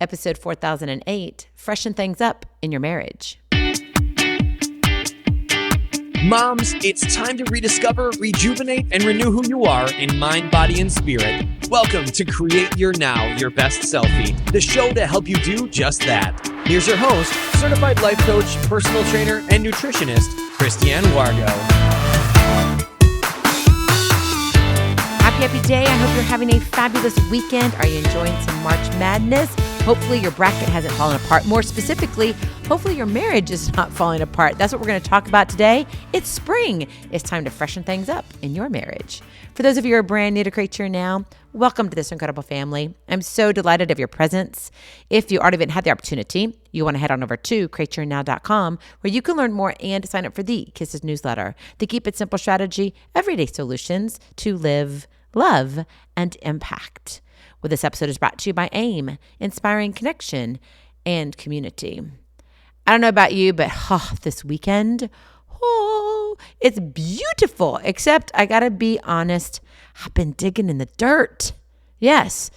episode 4008, Freshen Things Up in Your Marriage. Moms, it's time to rediscover, rejuvenate, and renew who you are in mind, body, and spirit. Welcome to Create Your Now, Your Best Selfie, the show to help you do just that. Here's your host, certified life coach, personal trainer, and nutritionist, Christiane Wargo. Happy day. I hope you're having a fabulous weekend. Are you enjoying some March Madness? Hopefully your bracket hasn't fallen apart. More specifically, hopefully your marriage is not falling apart. That's what we're going to talk about today. It's spring. It's time to freshen things up in your marriage. For those of you who are brand new to Create Your Now, welcome to this incredible family. I'm so delighted of your presence. If you already haven't had the opportunity, you want to head on over to createyournow.com where you can learn more and sign up for the Kisses newsletter, the Keep It Simple strategy, everyday solutions to live, love, and impact. Well, this episode is brought to you by AIM, inspiring connection and community. I don't know about you, but this weekend, it's beautiful. Except I got to be honest, I've been digging in the dirt. Yes.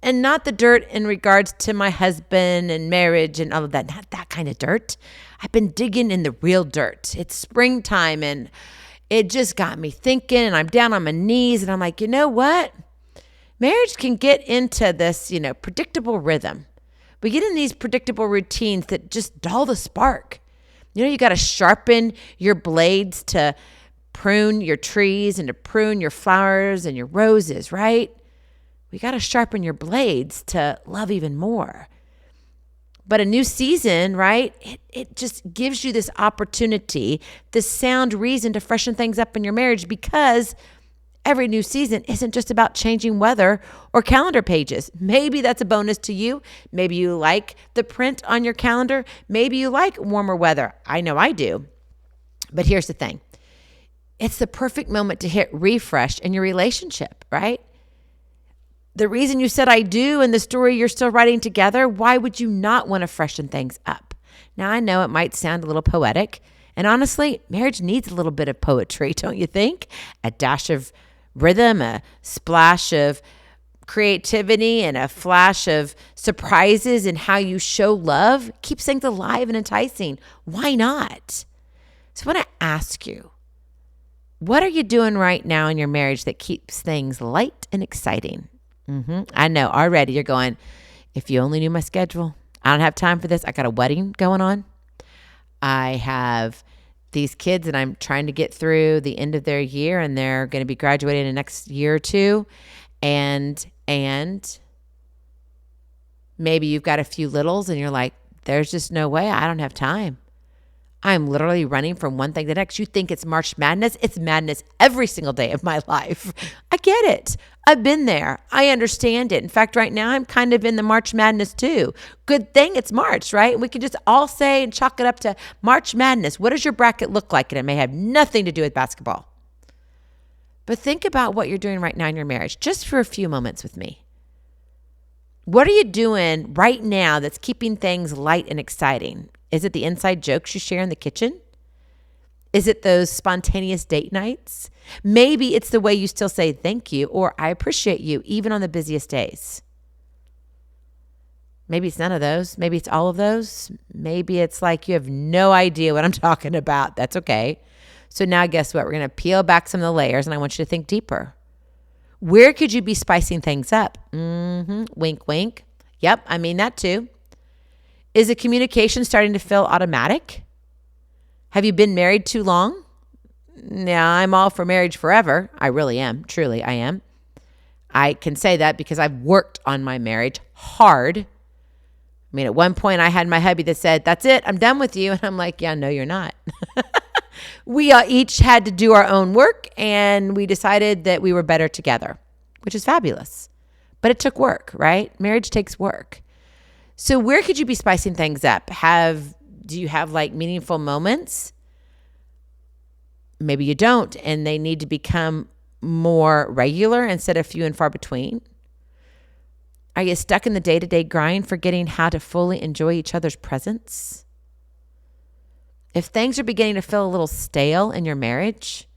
And not the dirt in regards to my husband and marriage and all of that. Not that kind of dirt. I've been digging in the real dirt. It's springtime and it just got me thinking, and I'm down on my knees and I'm like, you know what? Marriage can get into this, predictable rhythm. We get in these predictable routines that just dull the spark. You got to sharpen your blades to prune your trees and to prune your flowers and your roses, right? We got to sharpen your blades to love even more. But a new season, right? It just gives you this opportunity, this sound reason to freshen things up in your marriage, because every new season isn't just about changing weather or calendar pages. Maybe that's a bonus to you. Maybe you like the print on your calendar. Maybe you like warmer weather. I know I do. But here's the thing. It's the perfect moment to hit refresh in your relationship, right? The reason you said I do in the story you're still writing together, why would you not want to freshen things up? Now, I know it might sound a little poetic, and honestly, marriage needs a little bit of poetry, don't you think? A dash of rhythm, a splash of creativity, and a flash of surprises in how you show love keeps things alive and enticing. Why not? So I want to ask you, what are you doing right now in your marriage that keeps things light and exciting? I know already you're going, if you only knew my schedule. I don't have time for this. I got a wedding going on. I have these kids and I'm trying to get through the end of their year, and they're going to be graduating in the next year or two. And maybe you've got a few littles and you're like, there's just no way. I don't have time. I'm literally running from one thing to the next. You think it's March Madness? It's madness every single day of my life. I get it. I've been there. I understand it. In fact, right now I'm kind of in the March Madness too. Good thing it's March, right? We can just all say and chalk it up to March Madness. What does your bracket look like? And it may have nothing to do with basketball. But think about what you're doing right now in your marriage, just for a few moments with me. What are you doing right now that's keeping things light and exciting? Is it the inside jokes you share in the kitchen? Is it those spontaneous date nights? Maybe it's the way you still say thank you or I appreciate you, even on the busiest days. Maybe it's none of those. Maybe it's all of those. Maybe it's like you have no idea what I'm talking about. That's okay. So now guess what? We're going to peel back some of the layers, and I want you to think deeper. Where could you be spicing things up? Wink, wink. Yep, I mean that too. Is the communication starting to feel automatic? Have you been married too long? Now, I'm all for marriage forever. I really am. Truly, I am. I can say that because I've worked on my marriage hard. I mean, at one point I had my hubby that said, that's it, I'm done with you. And I'm like, yeah, no, you're not. We each had to do our own work, and we decided that we were better together, which is fabulous. But it took work, right? Marriage takes work. So where could you be spicing things up? Do you have like meaningful moments? Maybe you don't, and they need to become more regular instead of few and far between. Are you stuck in the day-to-day grind, forgetting how to fully enjoy each other's presence? If things are beginning to feel a little stale in your marriage,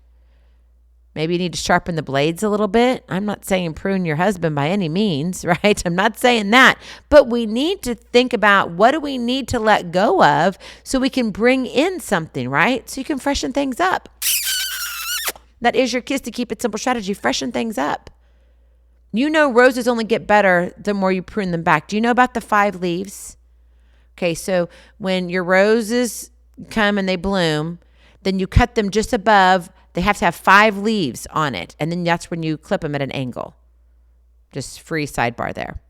Maybe you need to sharpen the blades a little bit. I'm not saying prune your husband by any means, right? I'm not saying that. But we need to think about what do we need to let go of so we can bring in something, right? So you can freshen things up. That is your kiss to keep it simple strategy. Freshen things up. You know roses only get better the more you prune them back. Do you know about the 5 leaves? Okay, so when your roses come and they bloom, then you cut them just above. They have to have 5 leaves on it. And then that's when you clip them at an angle. Just free sidebar there.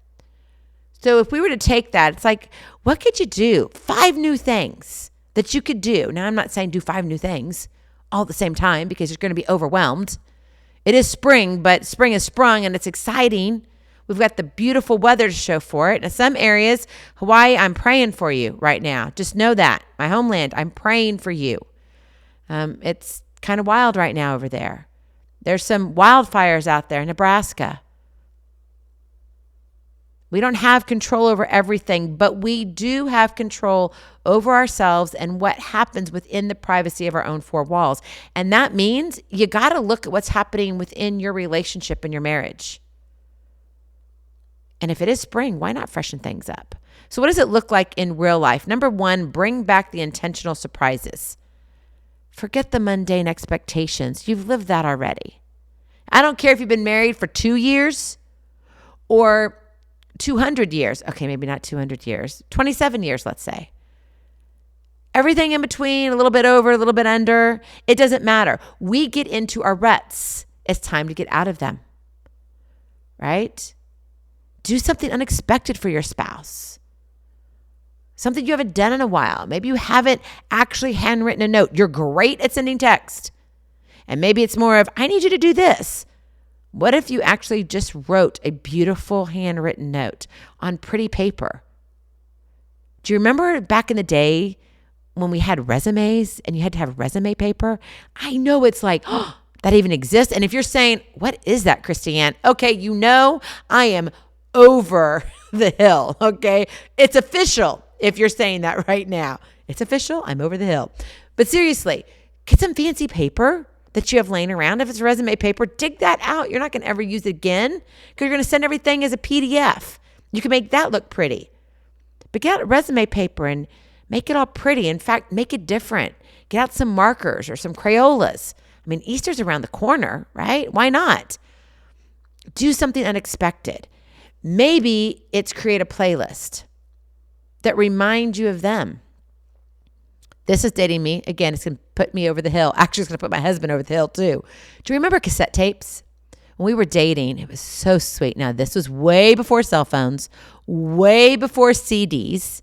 So if we were to take that, it's like, what could you do? 5 new things that you could do. Now, I'm not saying do 5 new things all at the same time because you're going to be overwhelmed. It is spring, but spring has sprung and it's exciting. We've got the beautiful weather to show for it. In some areas, Hawaii, I'm praying for you right now. Just know that. My homeland, I'm praying for you. It's kind of wild right now over there. There's some wildfires out there in Nebraska. We don't have control over everything, but we do have control over ourselves and what happens within the privacy of our own 4 walls. And that means you got to look at what's happening within your relationship and your marriage. And if it is spring, why not freshen things up? So what does it look like in real life? Number 1, bring back the intentional surprises. Forget the mundane expectations. You've lived that already. I don't care if you've been married for 2 years or 200 years. Okay, maybe not 200 years. 27 years, let's say. Everything in between, a little bit over, a little bit under. It doesn't matter. We get into our ruts. It's time to get out of them. Right? Do something unexpected for your spouse. Something you haven't done in a while. Maybe you haven't actually handwritten a note. You're great at sending text. And maybe it's more of, I need you to do this. What if you actually just wrote a beautiful handwritten note on pretty paper? Do you remember back in the day when we had resumes and you had to have resume paper? I know it's like, oh, that even exists. And if you're saying, what is that, Christiane? Okay, you know I am over the hill, okay? It's official if you're saying that right now. It's official, I'm over the hill. But seriously, get some fancy paper that you have laying around. If it's resume paper, dig that out. You're not going to ever use it again because you're going to send everything as a PDF. You can make that look pretty. But get out resume paper and make it all pretty. In fact, make it different. Get out some markers or some Crayolas. I mean, Easter's around the corner, right? Why not? Do something unexpected. Maybe it's create a playlist that reminds you of them. This is dating me. Again, it's going to put me over the hill. Actually, it's going to put my husband over the hill too. Do you remember cassette tapes? When we were dating, it was so sweet. Now, this was way before cell phones, way before CDs.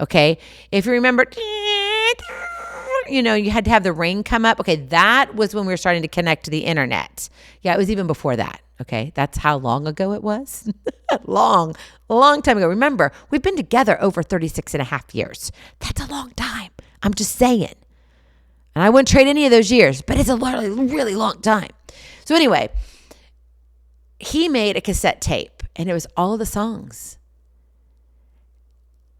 Okay. If you remember, you had to have the ring come up. Okay. That was when we were starting to connect to the internet. Yeah. It was even before that. Okay. That's how long ago it was. long time ago. Remember, we've been together over 36 and a half years. That's a long time. I'm just saying. And I wouldn't trade any of those years, but it's a really, really long time. So anyway, he made a cassette tape and it was all of the songs.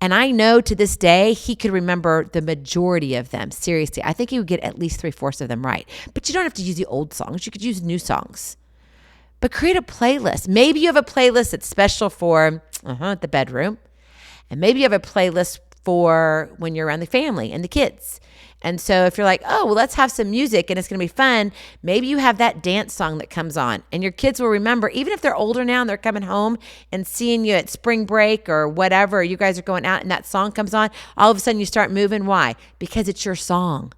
And I know to this day, he could remember the majority of them. Seriously, I think he would get at least 3/4 of them right. But you don't have to use the old songs. You could use new songs. But create a playlist. Maybe you have a playlist that's special for the bedroom. And maybe you have a playlist for when you're around the family and the kids. And so if you're like, oh, well, let's have some music and it's going to be fun, maybe you have that dance song that comes on and your kids will remember, even if they're older now and they're coming home and seeing you at spring break or whatever, you guys are going out and that song comes on, all of a sudden you start moving. Why? Because it's your song.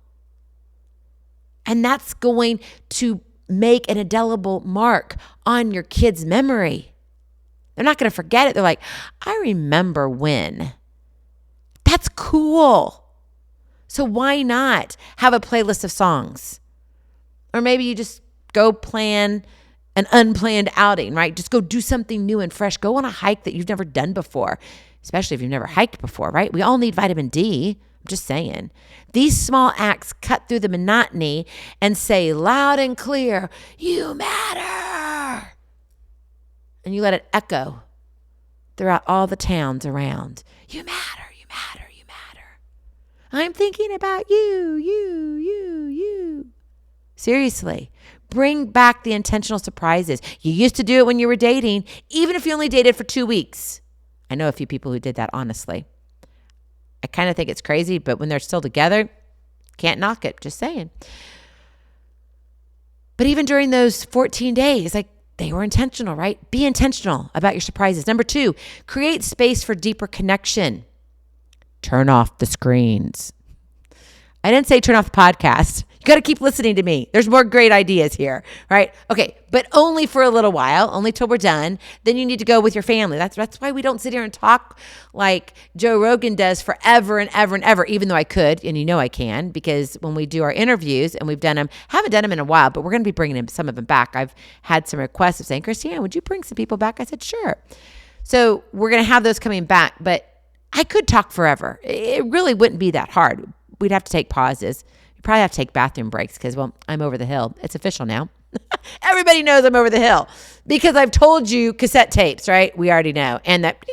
And that's going to make an indelible mark on your kids' memory. They're not going to forget it. They're like, I remember when. That's cool. So why not have a playlist of songs? Or maybe you just go plan an unplanned outing, right? Just go do something new and fresh. Go on a hike that you've never done before, especially if you've never hiked before, right? We all need vitamin D. I'm just saying. These small acts cut through the monotony and say loud and clear, you matter. And you let it echo throughout all the towns around. You matter. I'm thinking about you. Seriously, Bring back the intentional surprises. You used to do it when you were dating, even if you only dated for 2 weeks. I know a few people who did that, honestly. I kind of think it's crazy, but when they're still together, can't knock it. Just saying. But even during those 14 days, like, they were intentional, right? Be intentional about your surprises. Number 2, create space for deeper connection. Turn off the screens. I didn't say turn off the podcast. You got to keep listening to me. There's more great ideas here, right? Okay, but only for a little while, only till we're done. Then you need to go with your family. That's why we don't sit here and talk like Joe Rogan does forever and ever and ever, even though I could, and you know I can, because when we do our interviews, and we've done them, haven't done them in a while, but we're going to be bringing some of them back. I've had some requests of saying, Christiane, would you bring some people back? I said, sure. So we're going to have those coming back, but I could talk forever. It really wouldn't be that hard. We'd have to take pauses. You probably have to take bathroom breaks because, well, I'm over the hill. It's official now. Everybody knows I'm over the hill because I've told you cassette tapes, right? We already know. And that,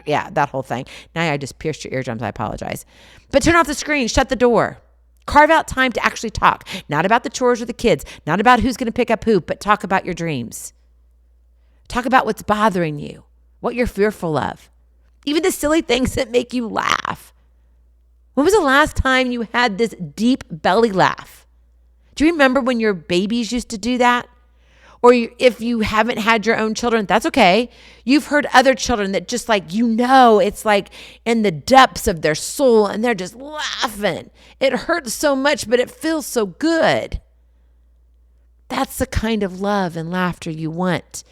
yeah, that whole thing. Now I just pierced your eardrums. I apologize. But turn off the screen. Shut the door. Carve out time to actually talk. Not about the chores or the kids. Not about who's going to pick up who, but talk about your dreams. Talk about what's bothering you, what you're fearful of, even the silly things that make you laugh. When was the last time you had this deep belly laugh? Do you remember when your babies used to do that? Or if you haven't had your own children, that's okay. You've heard other children that just like, it's like in the depths of their soul and they're just laughing. It hurts so much, but it feels so good. That's the kind of love and laughter you want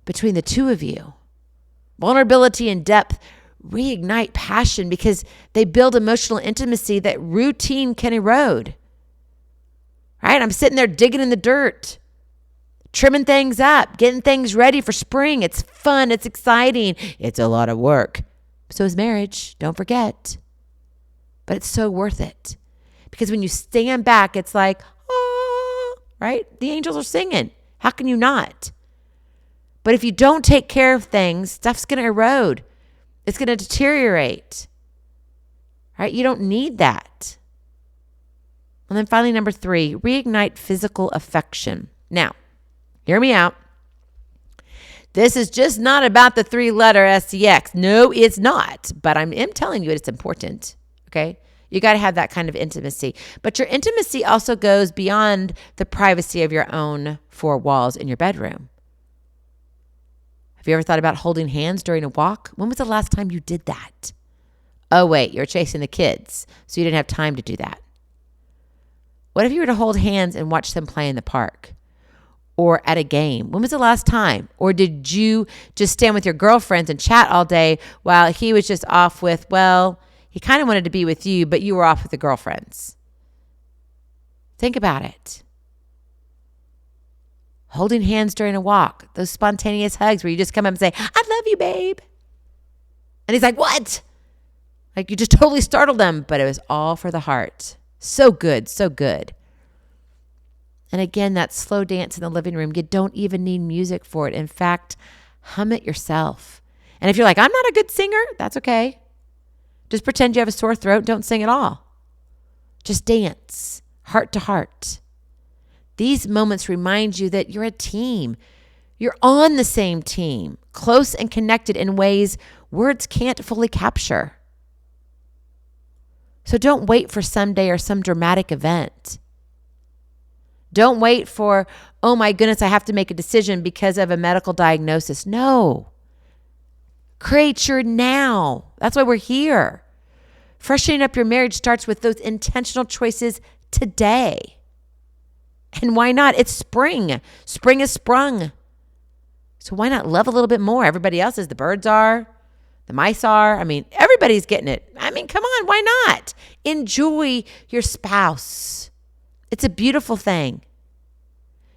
between the two of you. Vulnerability and depth reignite passion because they build emotional intimacy that routine can erode. Right? I'm sitting there digging in the dirt, trimming things up, getting things ready for spring. It's fun. It's exciting. It's a lot of work. So is marriage. Don't forget. But it's so worth it because when you stand back, it's like, oh, right? The angels are singing. How can you not? But if you don't take care of things, stuff's going to erode. It's going to deteriorate, right? You don't need that. And then finally, number 3, reignite physical affection. Now, hear me out. This is just not about the 3-letter SCX. No, it's not. But I'm telling you it's important, okay? You got to have that kind of intimacy. But your intimacy also goes beyond the privacy of your own 4 walls in your bedroom. Have you ever thought about holding hands during a walk? When was the last time you did that? Oh, wait, you're chasing the kids, so you didn't have time to do that. What if you were to hold hands and watch them play in the park or at a game? When was the last time? Or did you just stand with your girlfriends and chat all day while he was just off with, well, he kind of wanted to be with you, but you were off with the girlfriends? Think about it. Holding hands during a walk, those spontaneous hugs where you just come up and say, I love you, babe. And he's like, what? Like you just totally startled them, but it was all for the heart. So good, so good. And again, that slow dance in the living room, you don't even need music for it. In fact, hum it yourself. And if you're like, I'm not a good singer, that's okay. Just pretend you have a sore throat. Don't sing at all. Just dance, heart to heart. These moments remind you that you're a team. You're on the same team, close and connected in ways words can't fully capture. So don't wait for someday or some dramatic event. Don't wait for, oh my goodness, I have to make a decision because of a medical diagnosis. No. Create your now. That's why we're here. Freshening up your marriage starts with those intentional choices today. And why not? It's spring. Spring is sprung. So why not love a little bit more? Everybody else is. The birds are. The mice are. I mean, everybody's getting it. I mean, come on. Why not? Enjoy your spouse. It's a beautiful thing.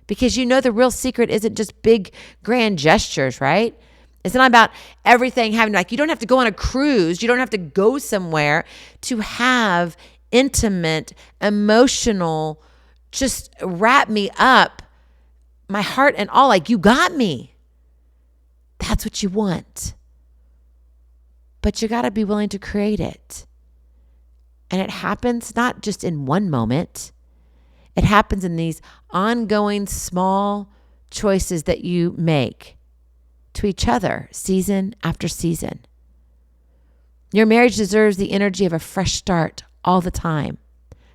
Because you know the real secret isn't just big, grand gestures, right? It's not about everything having, like, you don't have to go on a cruise. You don't have to go somewhere to have intimate, emotional, just wrap me up, my heart and all, like, you got me. That's what you want. But you got to be willing to create it. And it happens not just in one moment. It happens in these ongoing small choices that you make to each other season after season. Your marriage deserves the energy of a fresh start all the time.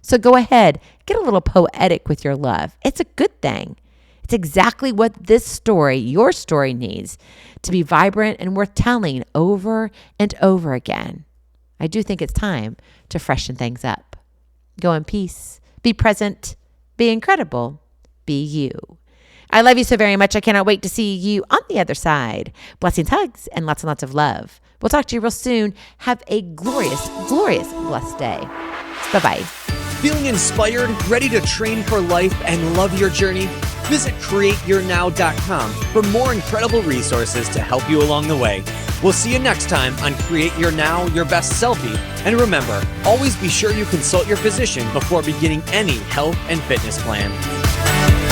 So go ahead, get a little poetic with your love. It's a good thing. It's exactly what this story, your story, needs to be vibrant and worth telling over and over again. I do think it's time to freshen things up. Go in peace. Be present. Be incredible. Be you. I love you so very much. I cannot wait to see you on the other side. Blessings, hugs, and lots of love. We'll talk to you real soon. Have a glorious, blessed day. Bye-bye. Feeling inspired, ready to train for life and love your journey? Visit createyournow.com for more incredible resources to help you along the way. We'll see you next time on Create Your Now, Your Best Selfie. And remember, always be sure you consult your physician before beginning any health and fitness plan.